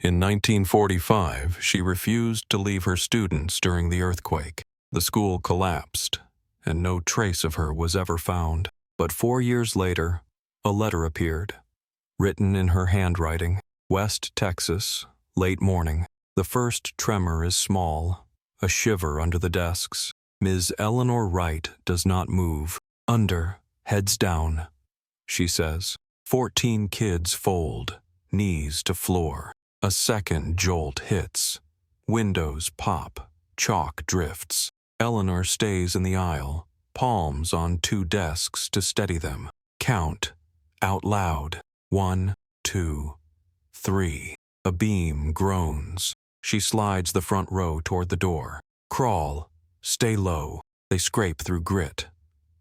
In 1945, she refused to leave her students during the earthquake. The school collapsed, and no trace of her was ever found. But 4 years later, a letter appeared, written in her handwriting. West Texas, late morning. The first tremor is small, a shiver under the desks. Ms. Eleanor Wright does not move. Under, heads down, she says. 14 kids fold, knees to floor. A second jolt hits. Windows pop, chalk drifts. Eleanor stays in the aisle, palms on 2 desks to steady them. Count, out loud. 1, 2, 3. A beam groans. She slides the front row toward the door. Crawl, stay low. They scrape through grit.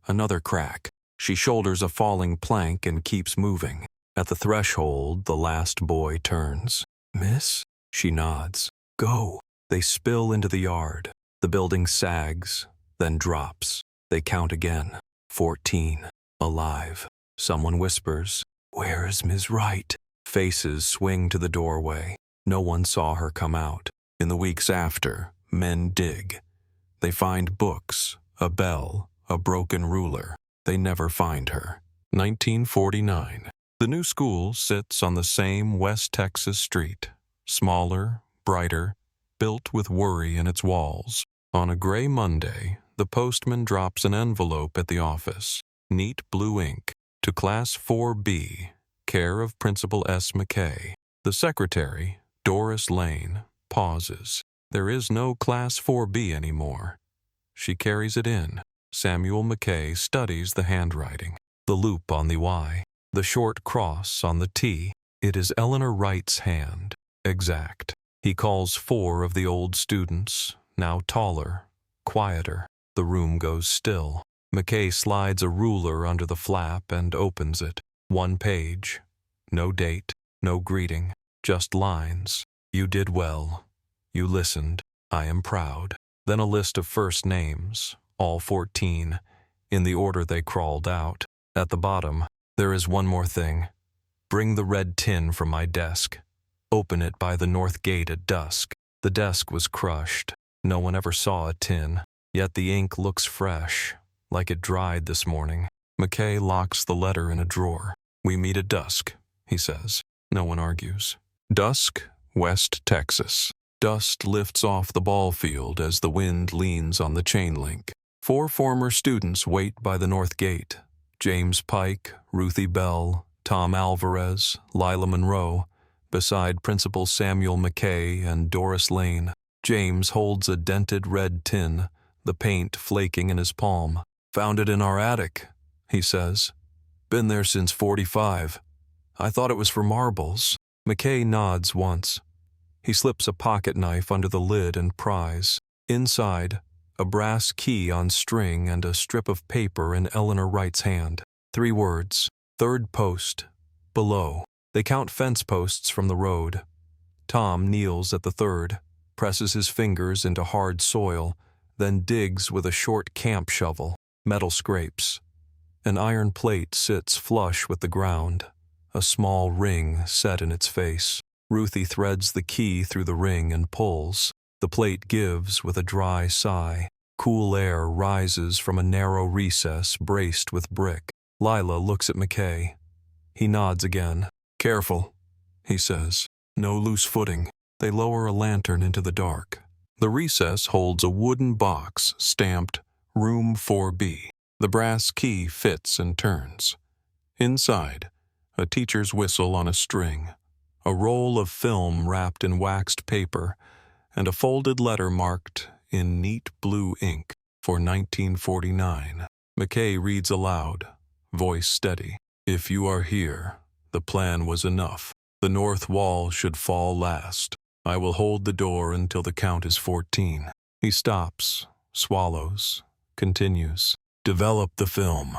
Another crack. She shoulders a falling plank and keeps moving. At the threshold, the last boy turns. Miss? She nods. Go. They spill into the yard. The building sags, then drops. They count again. 14. Alive. Someone whispers, "Where's Ms. Wright?" Faces swing to the doorway. No one saw her come out. In the weeks after, men dig. They find books, a bell, a broken ruler. They never find her. 1949. The new school sits on the same West Texas street, smaller, brighter, built with worry in its walls. On a gray Monday, the postman drops an envelope at the office, neat blue ink, to Class 4B, care of Principal S. McKay. The secretary, Doris Lane, pauses. There is no Class 4B anymore. She carries it in. Samuel McKay studies the handwriting, the loop on the Y, the short cross on the T. It is Eleanor Wright's hand, exact. He calls 4 of the old students, now taller, quieter. The room goes still. McKay slides a ruler under the flap and opens it. 1 page. No date, no greeting, just lines. You did well. You listened. I am proud. Then a list of first names, all 14, in the order they crawled out. At the bottom, there is one more thing. Bring the red tin from my desk. Open it by the north gate at dusk. The desk was crushed. No one ever saw a tin, yet the ink looks fresh, like it dried this morning. McKay locks the letter in a drawer. We meet at dusk, he says. No one argues. Dusk, West Texas. Dust lifts off the ball field as the wind leans on the chain link. 4 former students wait by the north gate. James Pike, Ruthie Bell, Tom Alvarez, Lila Monroe, beside Principal Samuel McKay and Doris Lane. James holds a dented red tin, the paint flaking in his palm. Found it in our attic, he says. Been there since 45. I thought it was for marbles. McKay nods once. He slips a pocket knife under the lid and pries. Inside, a brass key on string and a strip of paper in Eleanor Wright's hand. 3 words. 3rd post. Below. They count fence posts from the road. Tom kneels at the 3rd, presses his fingers into hard soil, then digs with a short camp shovel. Metal scrapes. An iron plate sits flush with the ground, a small ring set in its face. Ruthie threads the key through the ring and pulls. The plate gives with a dry sigh. Cool air rises from a narrow recess braced with brick. Lila looks at McKay. He nods again. Careful, he says. No loose footing. They lower a lantern into the dark. The recess holds a wooden box stamped Room 4B. The brass key fits and turns. Inside, a teacher's whistle on a string, a roll of film wrapped in waxed paper, and a folded letter marked in neat blue ink for 1949. McKay reads aloud, voice steady. If you are here, the plan was enough. The north wall should fall last. I will hold the door until the count is 14. He stops, swallows, continues. Develop the film.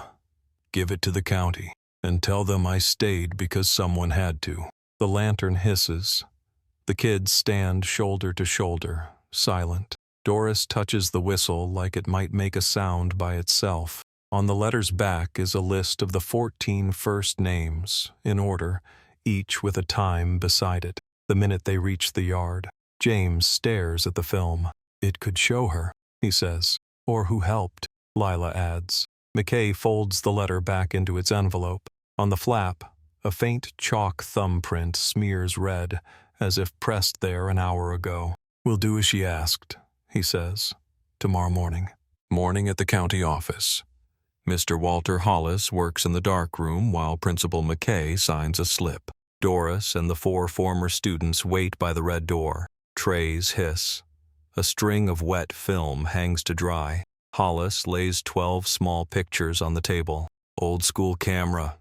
Give it to the county, and tell them I stayed because someone had to. The lantern hisses. The kids stand shoulder to shoulder, silent. Doris touches the whistle like it might make a sound by itself. On the letter's back is a list of the 14 first names, in order, each with a time beside it. The minute they reach the yard, James stares at the film. It could show her, he says. Or who helped, Lila adds. McKay folds the letter back into its envelope. On the flap, a faint chalk thumbprint smears red, as if pressed there an hour ago. "We'll do as she asked," he says. "Tomorrow morning." Morning at the county office. Mr. Walter Hollis works in the dark room while Principal McKay signs a slip. Doris and the 4 former students wait by the red door. Trays hiss. A string of wet film hangs to dry. Hollis lays 12 small pictures on the table. "Old school camera,"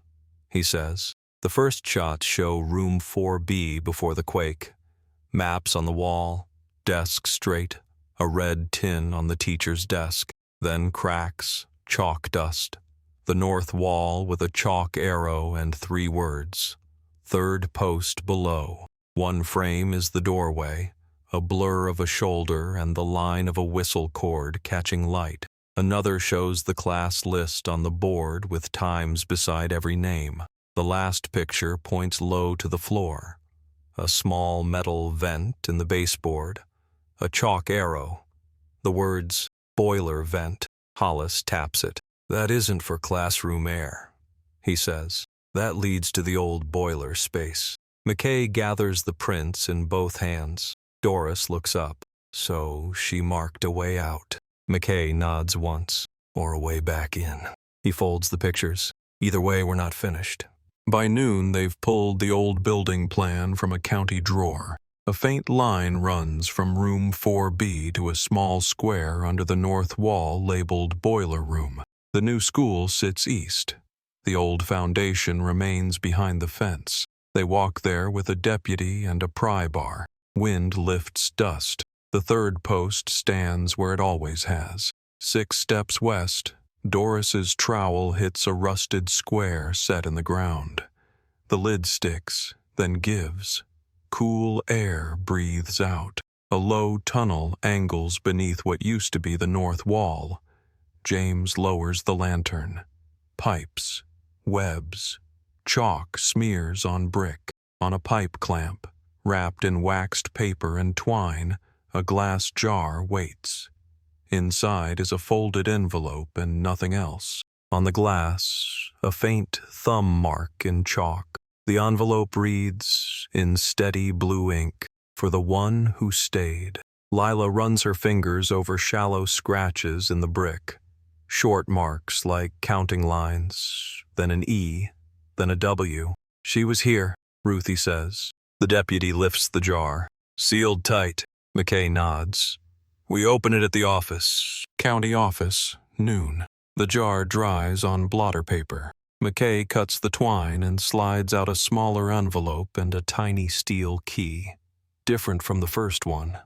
he says. The first shots show room 4B before the quake. Maps on the wall, desk straight, a red tin on the teacher's desk. Then cracks, chalk dust. The north wall with a chalk arrow and 3 words. Third post below. One frame is the doorway, a blur of a shoulder and the line of a whistle cord catching light. Another shows the class list on the board with times beside every name. The last picture points low to the floor. A small metal vent in the baseboard. A chalk arrow. The words, "boiler vent." Hollis taps it. "That isn't for classroom air," he says. "That leads to the old boiler space." McKay gathers the prints in both hands. Doris looks up. "So she marked a way out." McKay nods once. "Or a way back in." He folds the pictures. "Either way, we're not finished." By noon, they've pulled the old building plan from a county drawer. A faint line runs from room 4B to a small square under the north wall labeled boiler room. The new school sits east. The old foundation remains behind the fence. They walk there with a deputy and a pry bar. Wind lifts dust. The third post stands where it always has. 6 steps west, Doris's trowel hits a rusted square set in the ground. The lid sticks, then gives. Cool air breathes out. A low tunnel angles beneath what used to be the north wall. James lowers the lantern. Pipes, webs, chalk smears on brick. On a pipe clamp, wrapped in waxed paper and twine, a glass jar waits. Inside is a folded envelope and nothing else. On the glass, a faint thumb mark in chalk. The envelope reads, in steady blue ink, "For the one who stayed." Lila runs her fingers over shallow scratches in the brick. Short marks like counting lines, then an E, then a W. "She was here," Ruthie says. The deputy lifts the jar. "Sealed tight." McKay nods. "We open it at the office." County office, noon. The jar dries on blotter paper. McKay cuts the twine and slides out a smaller envelope and a tiny steel key. Different from the first one.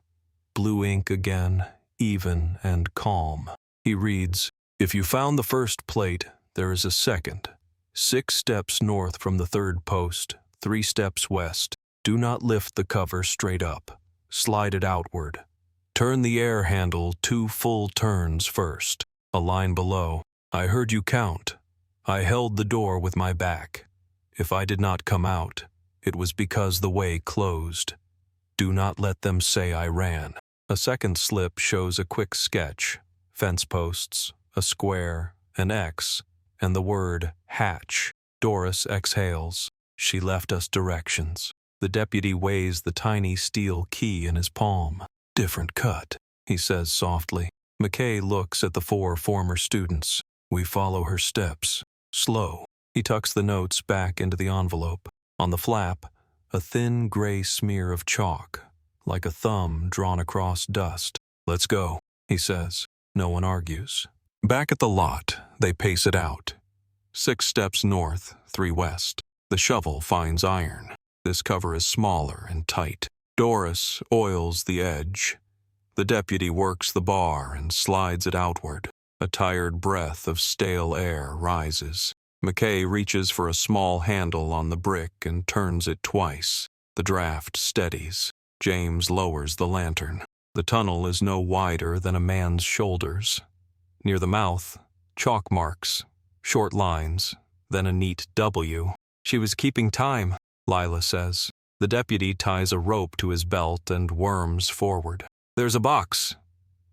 Blue ink again, even and calm. He reads, "If you found the first plate, there is a second. 6 steps north from the third post, 3 steps west. Do not lift the cover straight up. Slide it outward. Turn the air handle 2 full turns first." A line below, "I heard you count. I held the door with my back. If I did not come out, it was because the way closed. Do not let them say I ran." A second slip shows a quick sketch. Fence posts, a square, an X, and the word hatch. Doris exhales. "She left us directions." The deputy weighs the tiny steel key in his palm. "Different cut," he says softly. McKay looks at the 4 former students. "We follow her steps. Slow." He tucks the notes back into the envelope. On the flap, a thin gray smear of chalk, like a thumb drawn across dust. "Let's go," he says. No one argues. Back at the lot, they pace it out. 6 steps north, 3 west. The shovel finds iron. This cover is smaller and tight. Doris oils the edge. The deputy works the bar and slides it outward. A tired breath of stale air rises. McKay reaches for a small handle on the brick and turns it twice. The draft steadies. James lowers the lantern. The tunnel is no wider than a man's shoulders. Near the mouth, chalk marks, short lines, then a neat W. "She was keeping time," Lila says. The deputy ties a rope to his belt and worms forward. "There's a box,"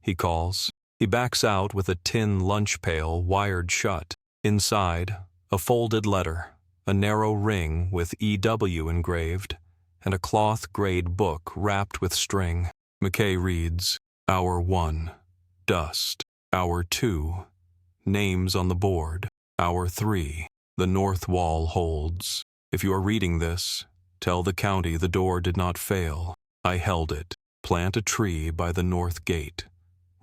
he calls. He backs out with a tin lunch pail wired shut. Inside, a folded letter, a narrow ring with EW engraved, and a cloth-grade book wrapped with string. McKay reads, "Hour 1, dust. Hour 2, names on the board. Hour 3, the north wall holds. If you are reading this, tell the county the door did not fail. I held it. Plant a tree by the north gate.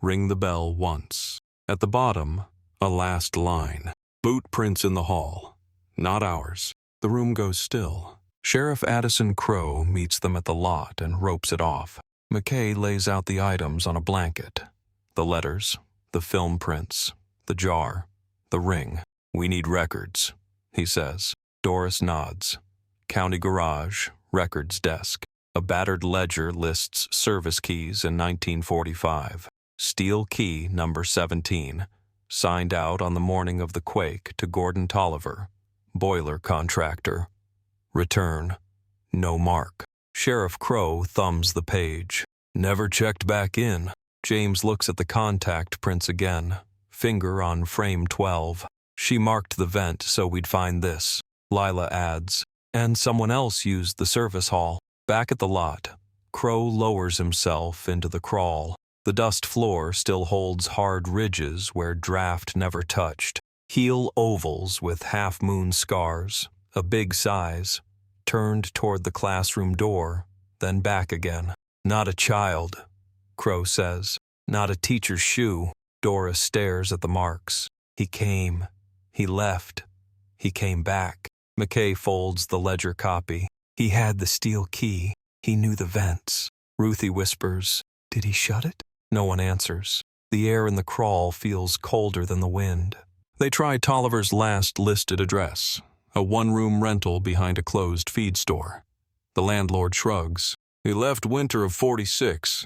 Ring the bell once." At the bottom, a last line. "Boot prints in the hall. Not ours." The room goes still. Sheriff Addison Crow meets them at the lot and ropes it off. McKay lays out the items on a blanket. The letters, the film prints, the jar, the ring. "We need records," he says. Doris nods. County garage, records desk. A battered ledger lists service keys in 1945. Steel key number 17, signed out on the morning of the quake to Gordon Tolliver, boiler contractor. Return, no mark. Sheriff Crow thumbs the page. "Never checked back in." James looks at the contact prints again, finger on frame 12. "She marked the vent so we'd find this," Lila adds. "And someone else used the service hall." Back at the lot, Crow lowers himself into the crawl. The dust floor still holds hard ridges where draft never touched. Heel ovals with half-moon scars, a big size, turned toward the classroom door, then back again. "Not a child," Crow says. "Not a teacher's shoe." Dora stares at the marks. "He came. He left. He came back." McKay folds the ledger copy. "He had the steel key. He knew the vents." Ruthie whispers, "Did he shut it?" No one answers. The air in the crawl feels colder than the wind. They try Tolliver's last listed address, a one-room rental behind a closed feed store. The landlord shrugs. "He left winter of 46.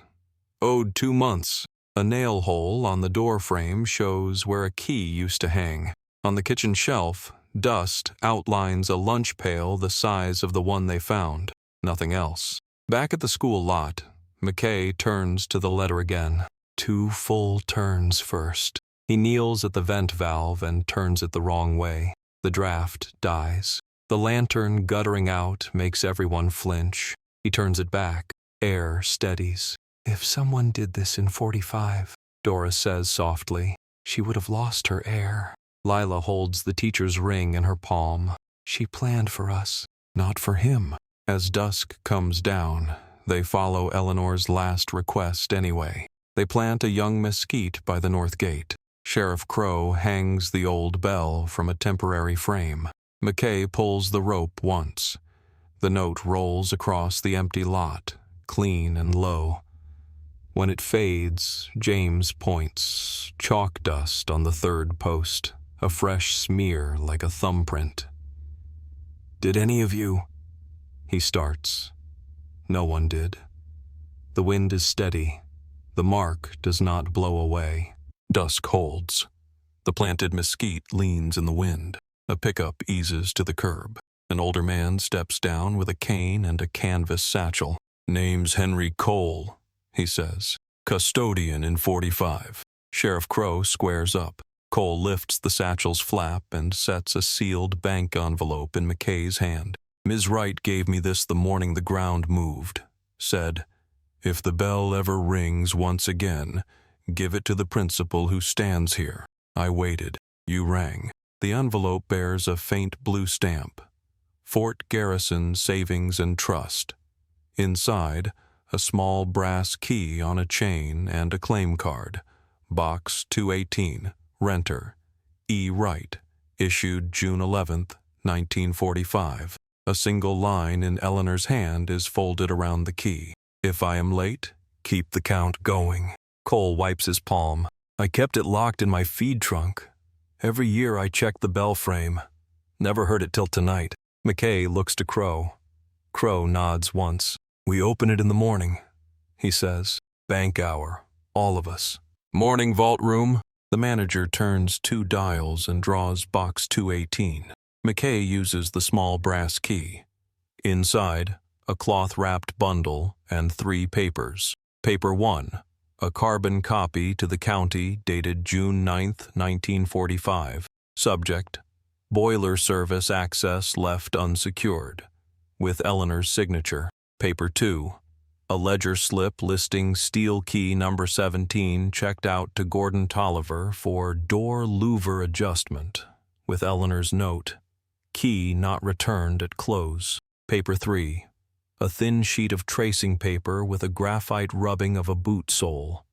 Owed 2 months. A nail hole on the door frame shows where a key used to hang. On the kitchen shelf, dust outlines a lunch pail the size of the one they found. Nothing else." Back at the school lot, McKay turns to the letter again. 2 full turns first. He kneels at the vent valve and turns it the wrong way. The draft dies. The lantern guttering out makes everyone flinch. He turns it back. Air steadies. "If someone did this in 45, Dora says softly, "she would have lost her air." Lila holds the teacher's ring in her palm. "She planned for us, not for him." As dusk comes down, they follow Eleanor's last request anyway. They plant a young mesquite by the north gate. Sheriff Crow hangs the old bell from a temporary frame. McKay pulls the rope once. The note rolls across the empty lot, clean and low. When it fades, James points. Chalk dust on the 3rd post, a fresh smear like a thumbprint. "Did any of you?" He starts. No one did. The wind is steady. The mark does not blow away. Dusk holds. The planted mesquite leans in the wind. A pickup eases to the curb. An older man steps down with a cane and a canvas satchel. "Name's Henry Cole," he says. "Custodian in 45. Sheriff Crow squares up. Cole lifts the satchel's flap and sets a sealed bank envelope in McKay's hand. "Ms. Wright gave me this the morning the ground moved. Said, 'If the bell ever rings once again, give it to the principal who stands here.' I waited. You rang." The envelope bears a faint blue stamp. "Fort Garrison Savings and Trust." Inside, a small brass key on a chain and a claim card. Box 218, Renter, E. Wright, issued June 11th, 1945. A single line in Eleanor's hand is folded around the key. "If I am late, keep the count going." Cole wipes his palm. "I kept it locked in my feed trunk. Every year I checked the bell frame. Never heard it till tonight." McKay looks to Crow. Crow nods once. "We open it in the morning," he says. "Bank hour, all of us." "Morning vault room." The manager turns 2 dials and draws box 218. McKay uses the small brass key. Inside, a cloth-wrapped bundle, and 3 papers. Paper 1, a carbon copy to the county dated June 9, 1945. Subject: Boiler service access left unsecured, with Eleanor's signature. Paper 2, a ledger slip listing steel key number 17 checked out to Gordon Tolliver for door louver adjustment, with Eleanor's note: key not returned at close. Paper 3, a thin sheet of tracing paper with a graphite rubbing of a boot sole,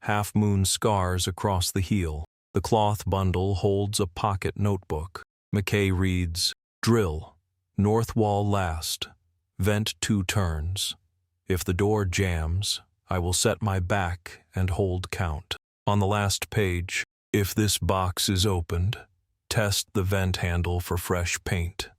half-moon scars across the heel. The cloth bundle holds a pocket notebook. McKay reads: drill, north wall last, vent 2 turns. If the door jams, I will set my back and hold count. On the last page, if this box is opened, test the vent handle for fresh paint.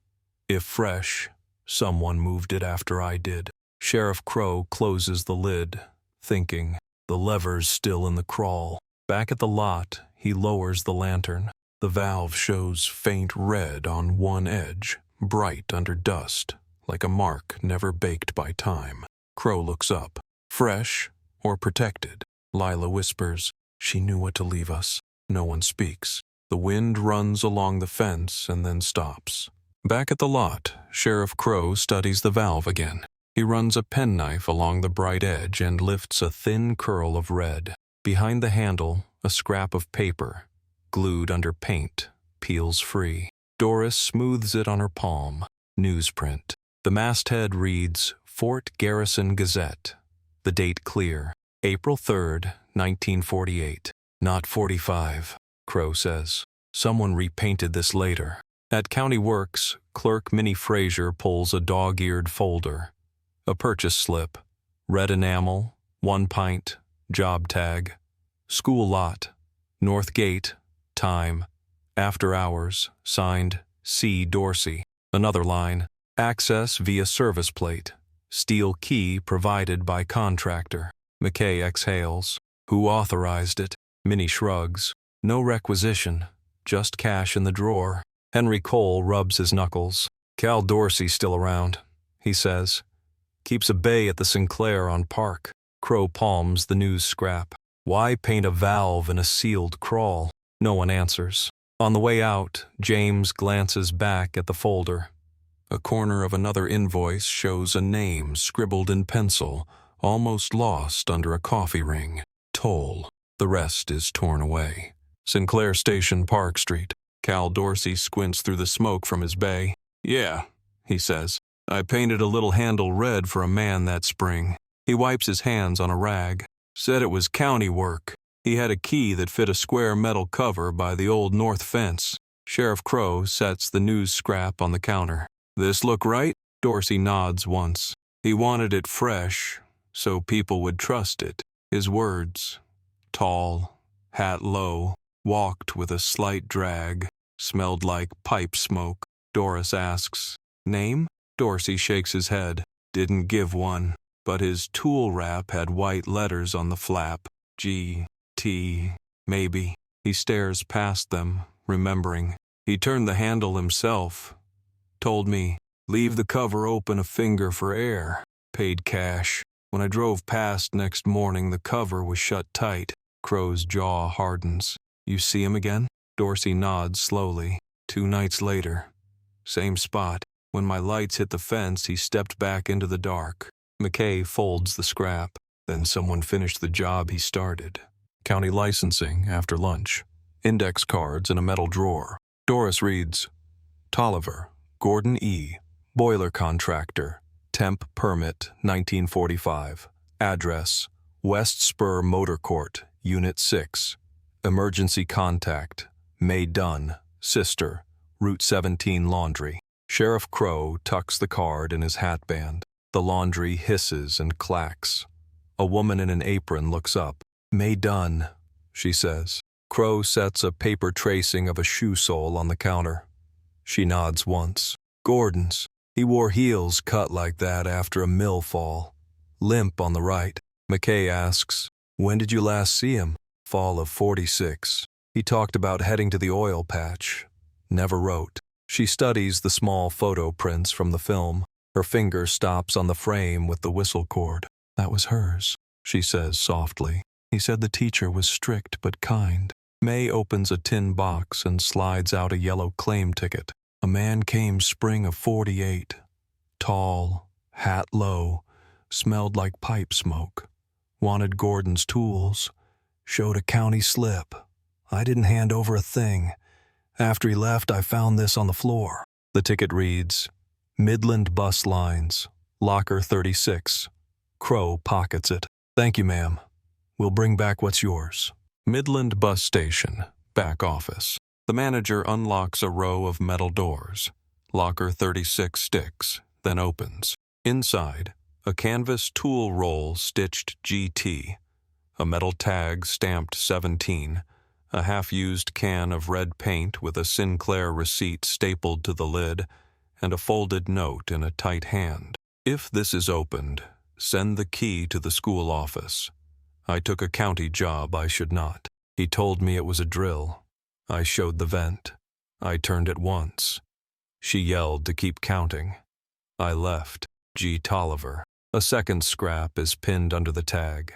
If fresh, someone moved it after I did. Sheriff Crow closes the lid, thinking, the lever's still in the crawl. Back at the lot, he lowers the lantern. The valve shows faint red on one edge, bright under dust, like a mark never baked by time. Crow looks up. Fresh or protected? Lila whispers. She knew what to leave us. No one speaks. The wind runs along the fence and then stops. Back at the lot, Sheriff Crow studies the valve again. He runs a penknife along the bright edge and lifts a thin curl of red. Behind the handle, a scrap of paper, glued under paint, peels free. Doris smooths it on her palm. Newsprint. The masthead reads, Fort Garrison Gazette. The date clear, April 3rd, 1948. Not 45, Crow says. Someone repainted this later. At County Works, clerk Minnie Frazier pulls a dog-eared folder. A purchase slip, red enamel, 1 pint, job tag, school lot, North Gate, time, after hours, signed C. Dorsey. Another line, access via service plate, steel key provided by contractor. McKay exhales. Who authorized it? Minnie shrugs. No requisition, just cash in the drawer. Henry Cole rubs his knuckles. Cal Dorsey's still around, he says. Keeps a bay at the Sinclair on Park. Crow palms the news scrap. Why paint a valve in a sealed crawl? No one answers. On the way out, James glances back at the folder. A corner of another invoice shows a name scribbled in pencil, almost lost under a coffee ring. Toll. The rest is torn away. Sinclair Station, Park Street. Cal Dorsey squints through the smoke from his bay. Yeah, he says. I painted a little handle red for a man that spring. He wipes his hands on a rag. Said it was county work. He had a key that fit a square metal cover by the old north fence. Sheriff Crow sets the news scrap on the counter. This look right? Dorsey nods once. He wanted it fresh, so people would trust it. His words. Tall, hat low, walked with a slight drag, smelled like pipe smoke. Doris asks, name? Dorsey shakes his head. Didn't give one, but his tool wrap had white letters on the flap. G. T. Maybe. He stares past them, remembering. He turned the handle himself. Told me, leave the cover open a finger for air. Paid cash. When I drove past next morning, the cover was shut tight. Crow's jaw hardens. You see him again? Dorsey nods slowly. 2 nights later. Same spot. When my lights hit the fence, he stepped back into the dark. McKay folds the scrap. Then someone finished the job he started. County licensing after lunch. Index cards in a metal drawer. Doris reads, Tolliver, Gordon E., boiler contractor, temp permit, 1945. Address, West Spur Motor Court, Unit 6. Emergency contact, May Dunn, sister, Route 17 laundry. Sheriff Crow tucks the card in his hatband. The laundry hisses and clacks. A woman in an apron looks up. May Dunn, she says. Crow sets a paper tracing of a shoe sole on the counter. She nods once. Gordon's. He wore heels cut like that after a mill fall. Limp on the right. McKay asks, when did you last see him? Fall of 46. He talked about heading to the oil patch. Never wrote. She studies the small photo prints from the film. Her finger stops on the frame with the whistle cord. That was hers, she says softly. He said the teacher was strict but kind. May opens a tin box and slides out a yellow claim ticket. A man came spring of 48. Tall, hat low, smelled like pipe smoke. Wanted Gordon's tools. Showed a county slip. I didn't hand over a thing. After he left, I found this on the floor. The ticket reads, Midland Bus Lines, Locker 36. Crow pockets it. Thank you, ma'am. We'll bring back what's yours. Midland Bus Station, back office. The manager unlocks a row of metal doors. Locker 36 sticks, then opens. Inside, a canvas tool roll stitched GT, a metal tag stamped 17, a half-used can of red paint with a Sinclair receipt stapled to the lid, and a folded note in a tight hand. If this is opened, send the key to the school office. I took a county job I should not. He told me it was a drill. I showed the vent. I turned it once. She yelled to keep counting. I left. G. Tolliver. A second scrap is pinned under the tag.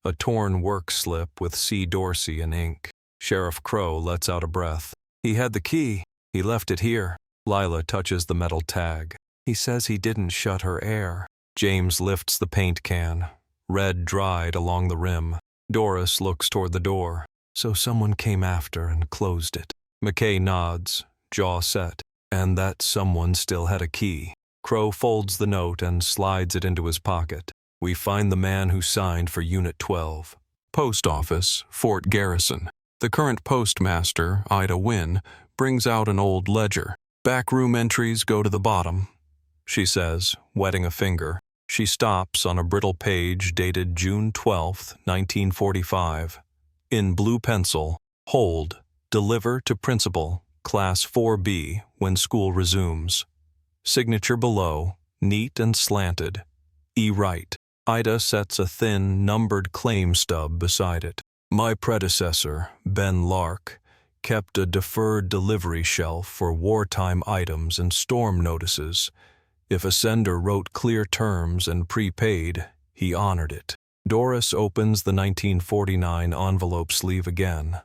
A torn work slip with C. Dorsey in ink. Sheriff Crow lets out a breath. He had the key. He left it here. Lila touches the metal tag. He says he didn't shut her air. James lifts the paint can. Red dried along the rim. Doris looks toward the door. So someone came after and closed it. McKay nods, jaw set, and that someone still had a key. Crow folds the note and slides it into his pocket. We find the man who signed for Unit 12. Post Office, Fort Garrison. The current postmaster, Ida Wynne, brings out an old ledger. Backroom entries go to the bottom, she says, wetting a finger. She stops on a brittle page dated June 12, 1945. In blue pencil, hold, deliver to principal, class 4B, when school resumes. Signature below, neat and slanted. E. Wright. Ida sets a thin, numbered claim stub beside it. My predecessor, Ben Lark, kept a deferred delivery shelf for wartime items and storm notices. If a sender wrote clear terms and prepaid, he honored it. Doris opens the 1949 envelope sleeve again.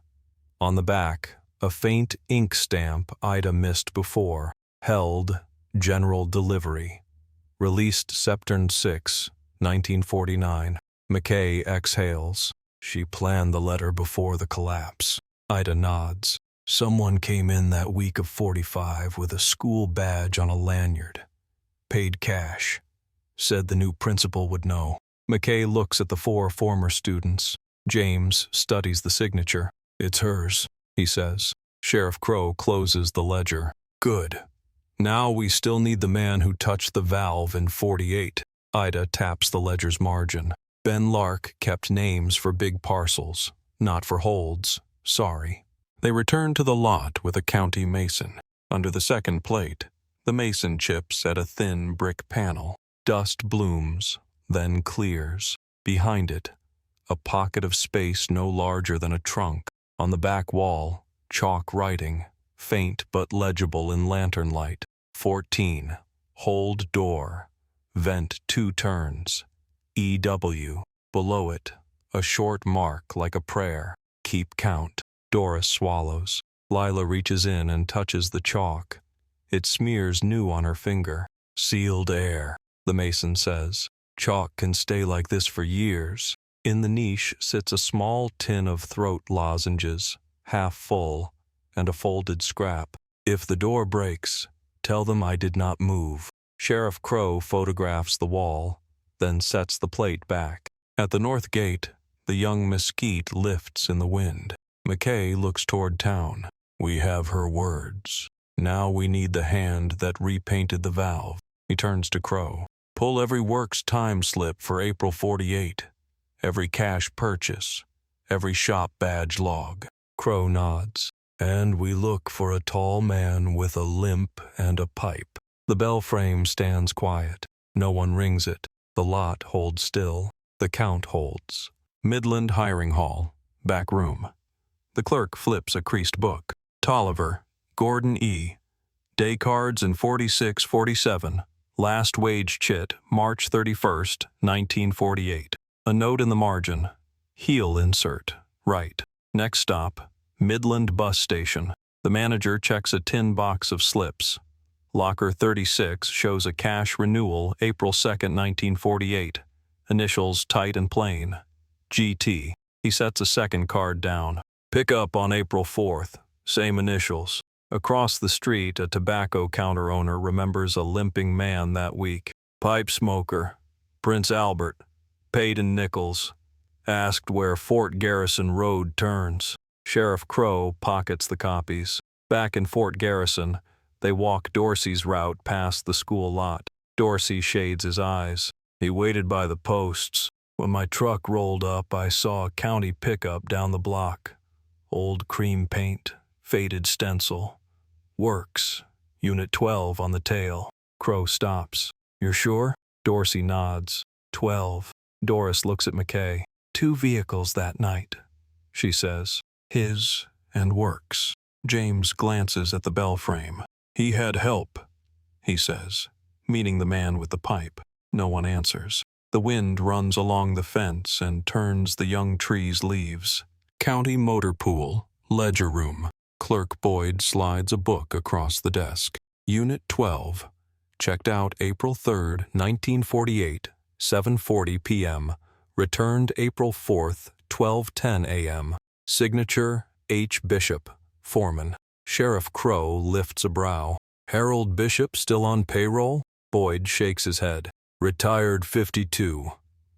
On the back, a faint ink stamp Ida missed before. Held, General Delivery. Released September 6, 1949. McKay exhales. She planned the letter before the collapse. Ida nods. Someone came in that week of 45 with a school badge on a lanyard. Paid cash. Said the new principal would know. McKay looks at the 4 former students. James studies the signature. It's hers, he says. Sheriff Crow closes the ledger. Good. Now we still need the man who touched the valve in 48. Ida taps the ledger's margin. Ben Lark kept names for big parcels, not for holds. Sorry. They return to the lot with a county mason. Under the second plate, the mason chips at a thin brick panel. Dust blooms, then clears. Behind it, a pocket of space no larger than a trunk. On the back wall, chalk writing, faint but legible in lantern light. 14. Hold door. Vent 2 turns. EW. Below it, a short mark like a prayer. Keep count. Doris swallows. Lila reaches in and touches the chalk. It smears new on her finger. Sealed air, the mason says. Chalk can stay like this for years. In the niche sits a small tin of throat lozenges, half full, and a folded scrap. If the door breaks, tell them I did not move. Sheriff Crow photographs the wall, then sets the plate back. At the north gate, the young mesquite lifts in the wind. McKay looks toward town. We have her words. Now we need the hand that repainted the valve. He turns to Crow. Pull every works time slip for April 48. Every cash purchase. Every shop badge log. Crow nods. And we look for a tall man with a limp and a pipe. The bell frame stands quiet. No one rings it. The lot holds still. The count holds. Midland Hiring Hall. Back room. The clerk flips a creased book. Tolliver, Gordon E. Day cards in 46-47. Last wage chit, March 31st, 1948. A note in the margin. Heel insert. Right. Next stop, Midland Bus Station. The manager checks a tin box of slips. Locker 36 shows a cash renewal April 2nd, 1948. Initials tight and plain. GT. He sets a second card down. Pick up on April 4th. Same initials. Across the street, a tobacco counter owner remembers a limping man that week. Pipe smoker. Prince Albert. Paid in nickels. Asked where Fort Garrison Road turns. Sheriff Crow pockets the copies. Back in Fort Garrison, they walk Dorsey's route past the school lot. Dorsey shades his eyes. He waited by the posts. When my truck rolled up, I saw a county pickup down the block. Old cream paint, faded stencil. Works. Unit 12 on the tail. Crow stops. You're sure? Dorsey nods. 12. Doris looks at McKay. 2 vehicles that night, she says. His and Works. James glances at the bell frame. He had help, he says, meaning the man with the pipe. No one answers. The wind runs along the fence and turns the young tree's leaves. County motor pool, ledger room. Clerk Boyd slides a book across the desk. Unit 12. Checked out April 3rd, 1948, 7:40 p.m. Returned April 4th, 12:10 a.m. Signature, H. Bishop, foreman. Sheriff Crow lifts a brow. Harold Bishop still on payroll? Boyd shakes his head. Retired 52.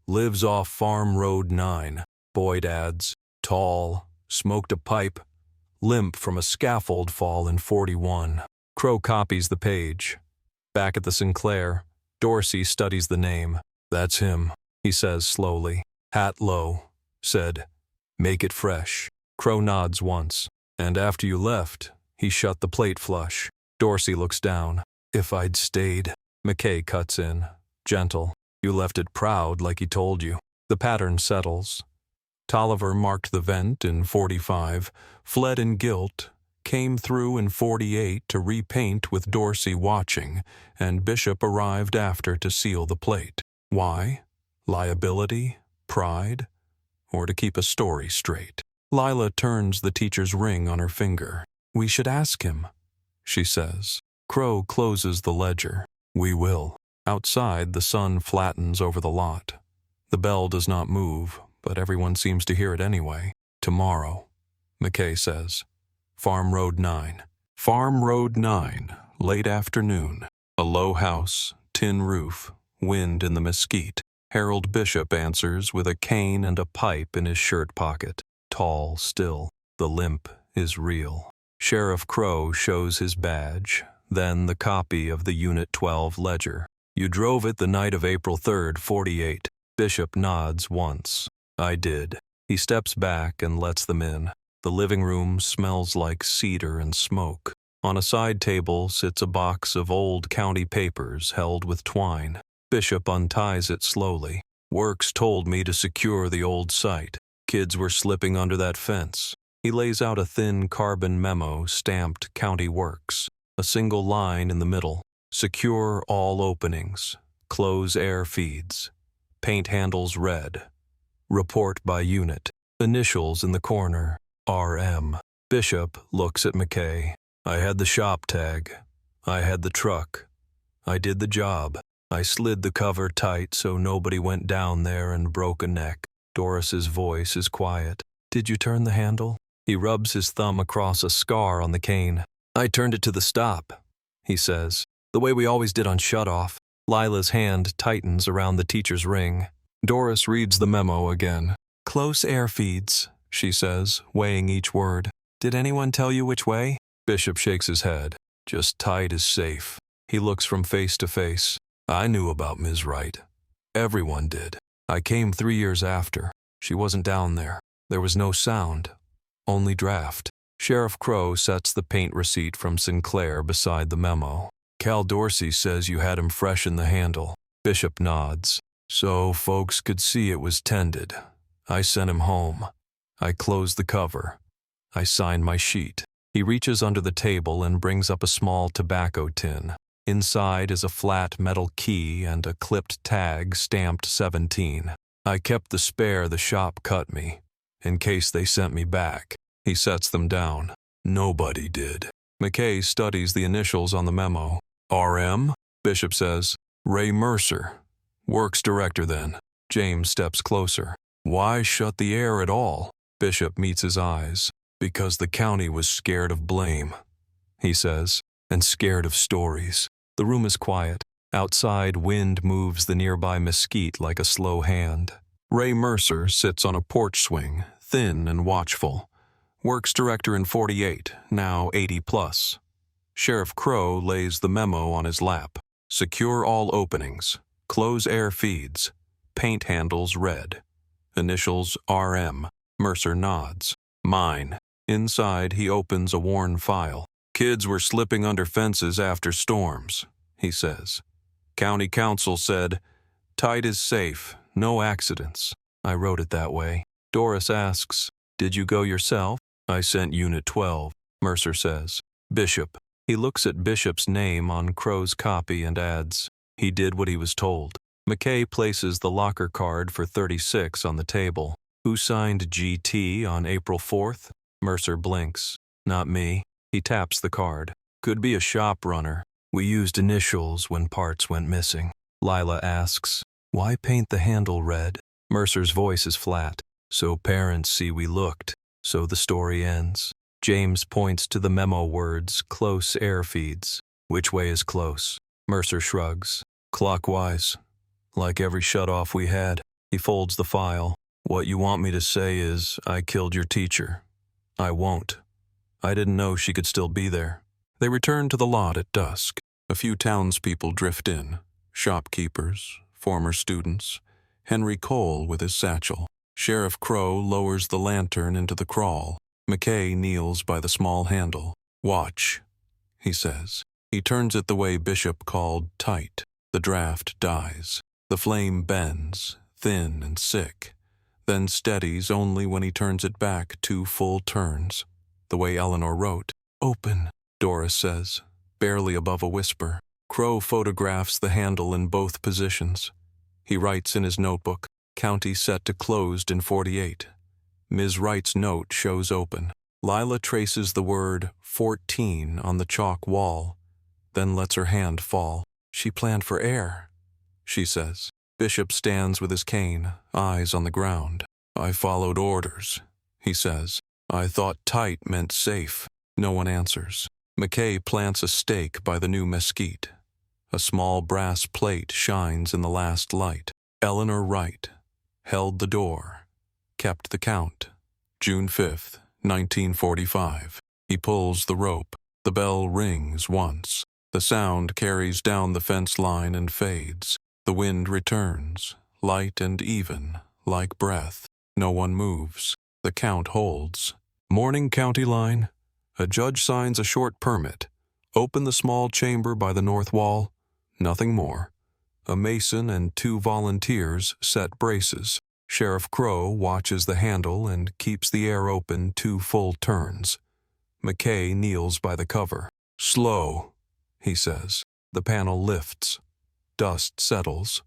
Lives off Farm Road 9. Boyd adds, tall, smoked a pipe, limp from a scaffold fall in 41. Crow copies the page. Back at the Sinclair, Dorsey studies the name. That's him, he says slowly. Hat low. Said, make it fresh. Crow nods once. And after you left, he shut the plate flush. Dorsey looks down. If I'd stayed. McKay cuts in. Gentle. You left it proud like he told you. The pattern settles. Tolliver marked the vent in 45, fled in guilt, came through in 48 to repaint with Dorsey watching, and Bishop arrived after to seal the plate. Why? Liability? Pride? Or to keep a story straight? Lila turns the teacher's ring on her finger. We should ask him, she says. Crow closes the ledger. We will. Outside, the sun flattens over the lot. The bell does not move, but everyone seems to hear it anyway. Tomorrow, McKay says. Farm Road 9. Farm Road 9, late afternoon. A low house, tin roof, wind in the mesquite. Harold Bishop answers with a cane and a pipe in his shirt pocket. Tall still. The limp is real. Sheriff Crow shows his badge, then the copy of the Unit 12 ledger. You drove it the night of April 3rd, 48. Bishop nods once. I did. He steps back and lets them in. The living room smells like cedar and smoke. On a side table sits a box of old county papers held with twine. Bishop unties it slowly. Works told me to secure the old site. Kids were slipping under that fence. He lays out a thin carbon memo stamped County Works. A single line in the middle. Secure all openings. Close air feeds. Paint handles red. Report by unit. Initials in the corner. RM. Bishop looks at McKay. I had the shop tag. I had the truck. I did the job. I slid the cover tight so nobody went down there and broke a neck. Doris's voice is quiet. Did you turn the handle? He rubs his thumb across a scar on the cane. I turned it to the stop, he says, the way we always did on shutoff. Lila's hand tightens around the teacher's ring. Doris reads the memo again. Close air feeds, she says, weighing each word. Did anyone tell you which way? Bishop shakes his head. Just tight is safe. He looks from face to face. I knew about Ms. Wright. Everyone did. I came 3 years after. She wasn't down there. There was no sound. Only draft. Sheriff Crow sets the paint receipt from Sinclair beside the memo. Cal Dorsey says you had him freshen the handle. Bishop nods. So folks could see it was tended. I sent him home. I closed the cover. I signed my sheet. He reaches under the table and brings up a small tobacco tin. Inside is a flat metal key and a clipped tag stamped 17. I kept the spare the shop cut me, in case they sent me back. He sets them down. Nobody did. McKay studies the initials on the memo. RM? Bishop says. Ray Mercer. Works director then. James steps closer. Why shut the air at all? Bishop meets his eyes. Because the county was scared of blame, he says, and scared of stories. The room is quiet. Outside, wind moves the nearby mesquite like a slow hand. Ray Mercer sits on a porch swing, thin and watchful. Works director in 48, now 80 plus. Sheriff Crow lays the memo on his lap. Secure all openings. Close air feeds. Paint handles red. Initials RM. Mercer nods. Mine. Inside, he opens a worn file. Kids were slipping under fences after storms, he says. County council said, tight is safe, no accidents. I wrote it that way. Doris asks, did you go yourself? I sent Unit 12, Mercer says. Bishop. He looks at Bishop's name on Crow's copy and adds, he did what he was told. McKay places the locker card for 36 on the table. Who signed GT on April 4th? Mercer blinks. Not me. He taps the card. Could be a shop runner. We used initials when parts went missing. Lila asks, why paint the handle red? Mercer's voice is flat. So parents see we looked. So the story ends. James points to the memo words, close air feeds. Which way is close? Mercer shrugs. Clockwise. Like every shutoff we had. He folds the file. What you want me to say is, I killed your teacher. I won't. I didn't know she could still be there. They return to the lot at dusk. A few townspeople drift in. Shopkeepers, former students. Henry Cole with his satchel. Sheriff Crow lowers the lantern into the crawl. McKay kneels by the small handle. Watch, he says. He turns it the way Bishop called tight. The draft dies. The flame bends, thin and sick, then steadies only when he turns it back 2 full turns. The way Eleanor wrote. Open, Doris says, barely above a whisper. Crow photographs the handle in both positions. He writes in his notebook, county set to closed in 48. Ms. Wright's note shows open. Lila traces the word 14 on the chalk wall, then lets her hand fall. She planned for air, she says. Bishop stands with his cane, eyes on the ground. I followed orders, he says. I thought tight meant safe. No one answers. McKay plants a stake by the new mesquite. A small brass plate shines in the last light. Eleanor Wright held the door, kept the count. June 5th, 1945. He pulls the rope. The bell rings once. The sound carries down the fence line and fades. The wind returns, light and even, like breath. No one moves. The count holds. Morning county line. A judge signs a short permit. Open the small chamber by the north wall. Nothing more. A mason and 2 volunteers set braces. Sheriff Crow watches the handle and keeps the air open 2 full turns. McKay kneels by the cover. Slow, he says. The panel lifts. Dust settles.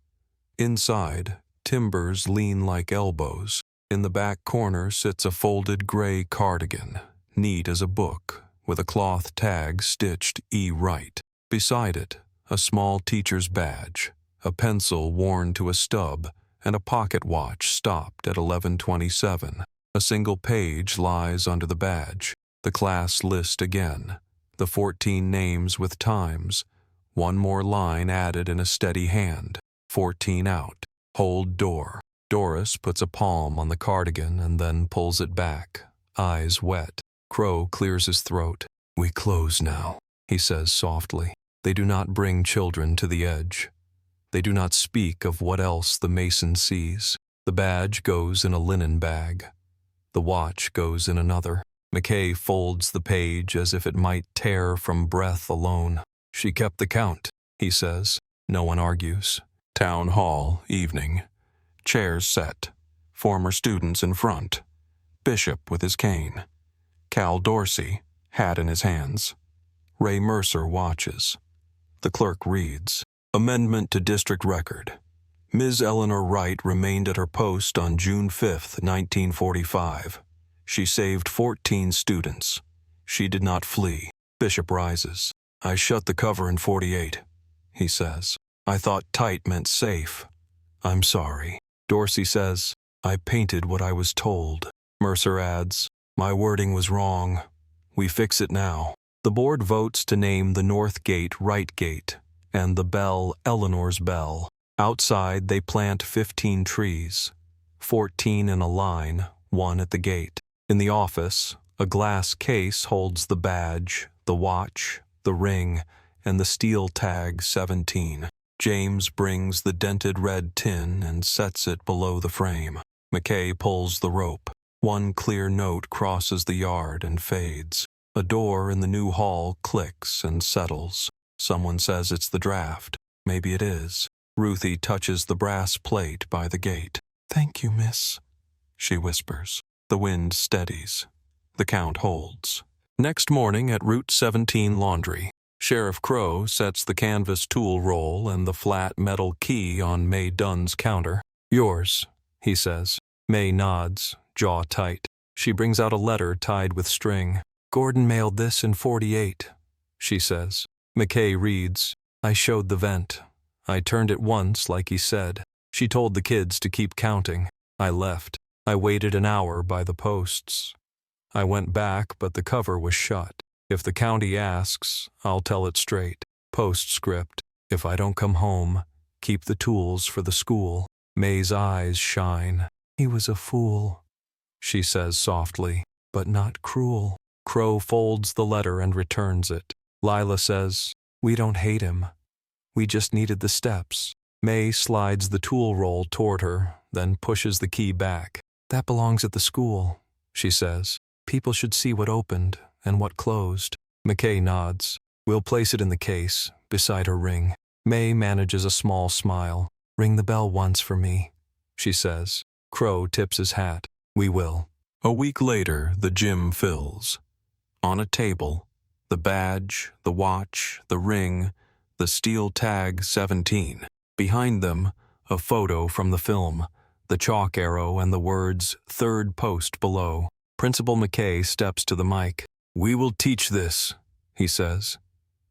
Inside, timbers lean like elbows. In the back corner sits a folded gray cardigan, neat as a book, with a cloth tag stitched E. Wright. Beside it, a small teacher's badge, a pencil worn to a stub, and a pocket watch stopped at 11:27. A single page lies under the badge. The class list again. The 14 names with times. 1 more line added in a steady hand. 14 out. Hold door. Doris puts a palm on the cardigan and then pulls it back, eyes wet. Crow clears his throat. We close now, he says softly. They do not bring children to the edge. They do not speak of what else the mason sees. The badge goes in a linen bag. The watch goes in another. McKay folds the page as if it might tear from breath alone. She kept the count, he says. No one argues. Town hall, evening. Chairs set. Former students in front. Bishop with his cane. Cal Dorsey, hat in his hands. Ray Mercer watches. The clerk reads, "Amendment to District Record. Ms. Eleanor Wright remained at her post on June 5, 1945. She saved 14 students. She did not flee." Bishop rises. "I shut the cover in 48, he says. "I thought tight meant safe. I'm sorry." Dorsey says, "I painted what I was told." Mercer adds, "My wording was wrong. We fix it now." The board votes to name the north gate Wright Gate and the bell Eleanor's Bell. Outside, they plant 15 trees, 14 in a line, one at the gate. In the office, a glass case holds the badge, the watch, the ring, and the steel tag 17. James brings the dented red tin and sets it below the frame. McKay pulls the rope. One clear note crosses the yard and fades. A door in the new hall clicks and settles. Someone says it's the draft. Maybe it is. Ruthie touches the brass plate by the gate. "Thank you, miss," she whispers. The wind steadies. The count holds. Next morning at Route 17 Laundry, Sheriff Crow sets the canvas tool roll and the flat metal key on May Dunn's counter. "Yours," he says. May nods, jaw tight. She brings out a letter tied with string. "Gordon mailed this in 48, she says. McKay reads, "I showed the vent. I turned it once like he said. She told the kids to keep counting. I left. I waited an hour by the posts. I went back, but the cover was shut. If the county asks, I'll tell it straight. Postscript, if I don't come home, keep the tools for the school." May's eyes shine. "He was a fool," she says softly, "but not cruel." Crow folds the letter and returns it. Lila says, "We don't hate him. We just needed the steps." May slides the tool roll toward her, then pushes the key back. "That belongs at the school," she says. "People should see what opened and what closed." McKay nods. "We'll place it in the case, beside her ring." May manages a small smile. "Ring the bell once for me," she says. Crow tips his hat. "We will." A week later, the gym fills. On a table, the badge, the watch, the ring, the steel tag 17. Behind them, a photo from the film, the chalk arrow and the words "third post" below. Principal McKay steps to the mic. "We will teach this," he says.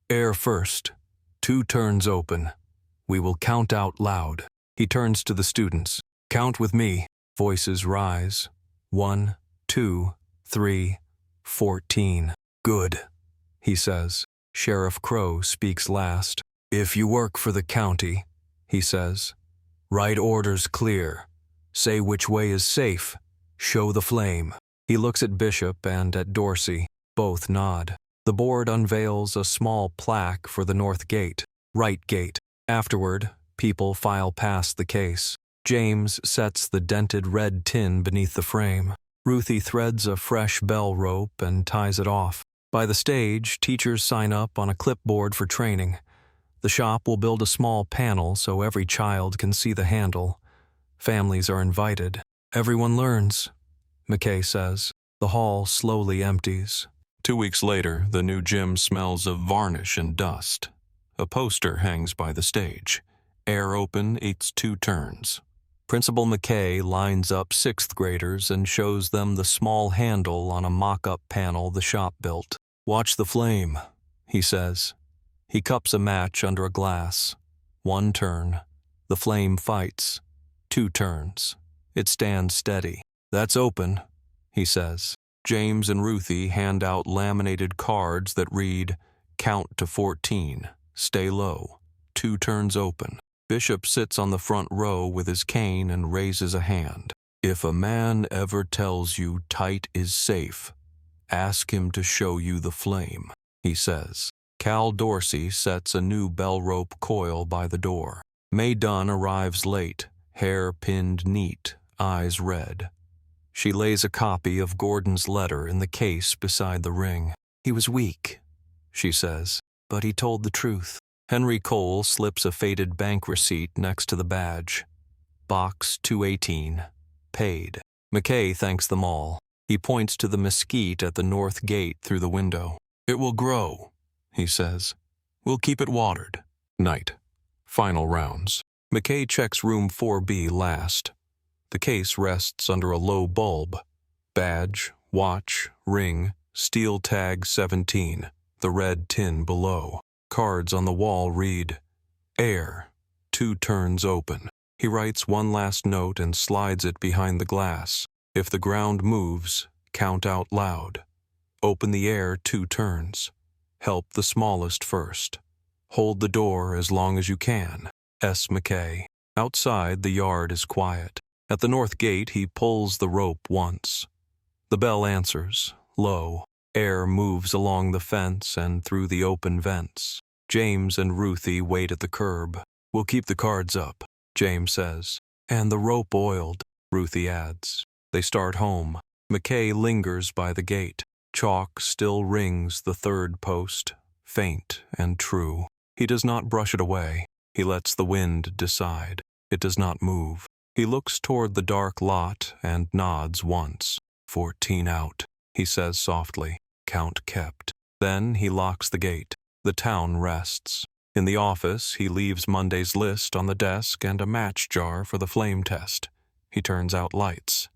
"Air first. 2 turns open. We will count out loud." He turns to the students. "Count with me." Voices rise. 1, 2, 3, 14. "Good," he says. Sheriff Crow speaks last. "If you work for the county," he says, "write orders clear. Say which way is safe. Show the flame." He looks at Bishop and at Dorsey. Both nod. The board unveils a small plaque for the north gate, Wright Gate. Afterward, people file past the case. James sets the dented red tin beneath the frame. Ruthie threads a fresh bell rope and ties it off. By the stage, teachers sign up on a clipboard for training. The shop will build a small panel so every child can see the handle. Families are invited. Everyone learns, McKay says. The hall slowly empties. 2 weeks later, the new gym smells of varnish and dust. A poster hangs by the stage. Air open, it's 2 turns. Principal McKay lines up 6th graders and shows them the small handle on a mock-up panel the shop built. "Watch the flame," he says. He cups a match under a glass. 1 turn. The flame fights. 2 turns. It stands steady. "That's open," he says. James and Ruthie hand out laminated cards that read, "Count to 14. Stay low. 2 turns open." Bishop sits on the front row with his cane and raises a hand. "If a man ever tells you tight is safe, ask him to show you the flame," he says. Cal Dorsey sets a new bell rope coil by the door. May Dunn arrives late, hair pinned neat, eyes red. She lays a copy of Gordon's letter in the case beside the ring. "He was weak," she says, "but he told the truth." Henry Cole slips a faded bank receipt next to the badge. Box 218. Paid. McKay thanks them all. He points to the mesquite at the north gate through the window. "It will grow," he says. We'll keep it watered. Night. Final rounds. McKay checks room 4B last. The case rests under a low bulb. Badge, watch, ring, steel tag 17, the red tin below. Cards on the wall read, Air, 2 turns open. He writes one last note and slides it behind the glass. If the ground moves, count out loud. Open the air 2 turns. Help the smallest first. Hold the door as long as you can. S. McKay. Outside, the yard is quiet. At the north gate, he pulls the rope once. The bell answers, low. Air moves along the fence and through the open vents. James and Ruthie wait at the curb. We'll keep the cards up, James says. And the rope oiled, Ruthie adds. They start home. McKay lingers by the gate. Chalk still rings the 3rd post, faint and true. He does not brush it away. He lets the wind decide. It does not move. He looks toward the dark lot and nods once. 14 out, he says softly. Count kept. Then he locks the gate. The town rests. In the office, he leaves Monday's list on the desk and a match jar for the flame test. He turns out lights.